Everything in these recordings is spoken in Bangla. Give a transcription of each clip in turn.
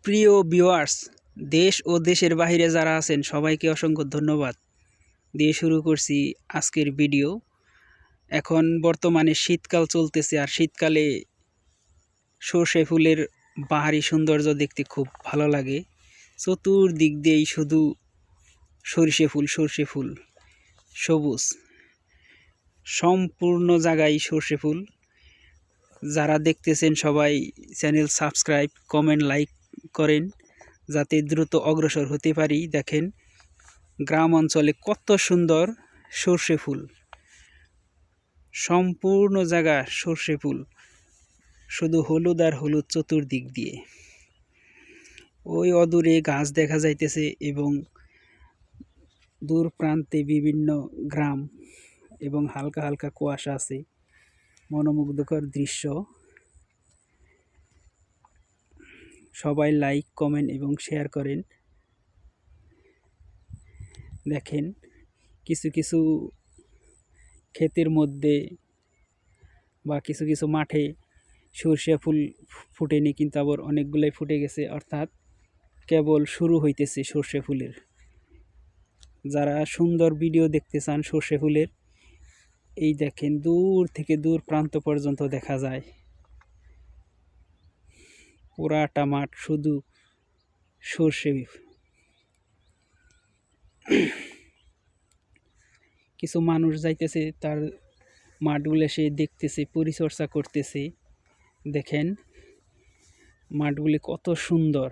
প্রিয় ভিউয়ার্স, দেশ ও দেশের বাইরে যারা আছেন সবাইকে অসংখ্য ধন্যবাদ দিয়ে শুরু করছি আজকের ভিডিও। এখন বর্তমানে শীতকাল চলতেছে, আর শীতকালে সর্ষে ফুলের বাহারি সৌন্দর্য দেখতে খুব ভালো লাগে। চতুর্দিক দিয়েই শুধু সর্ষে ফুল, সবুজ, সম্পূর্ণ জায়গায় সর্ষে ফুল। যারা দেখতেছেন সবাই চ্যানেল সাবস্ক্রাইব, কমেন্ট, লাইক করেন যাতে দ্রুত অগ্রসর হতে পারি। দেখেন গ্রাম অঞ্চলে কত সুন্দর সর্ষে ফুল, সম্পূর্ণ জায়গা সর্ষে ফুল, শুধু হলুদ আর হলুদ চতুর্দিক দিয়ে। ওই অদূরে গাছ দেখা যাইতেছে এবং দূর প্রান্তে বিভিন্ন গ্রাম এবং হালকা হালকা কুয়াশা আছে। মনোমুগ্ধকর দৃশ্য। সবাই লাইক, কমেন্ট এবং শেয়ার করেন। দেখেন কিছু কিছু ক্ষেতের মধ্যে বা কিছু কিছু মাঠে সর্ষে ফুল ফুটেনি, কিন্তু আবার অনেকগুলাই ফুটে গেছে, অর্থাৎ কেবল শুরু হইতেছে সর্ষে ফুলের। যারা সুন্দর ভিডিও দেখতে চান সর্ষে ফুলের, এই দেখেন দূর থেকে দূর প্রান্ত পর্যন্ত দেখা যায় পুরাটা মাঠ শুধু সর্ষে। কিছু মানুষ যাইতেছে, তার মাঠগুলো সে দেখতেছে, পরিচর্যা করতেছে। দেখেন মাঠগুলি কত সুন্দর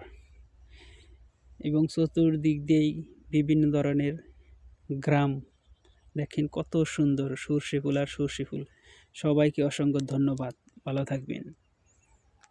এবং চতুর্দিক দিয়েই বিভিন্ন ধরনের গ্রাম। দেখেন কত সুন্দর সর্ষে ফুল আর সর্ষে ফুল। সবাইকে অসংখ্য ধন্যবাদ, ভালো থাকবেন।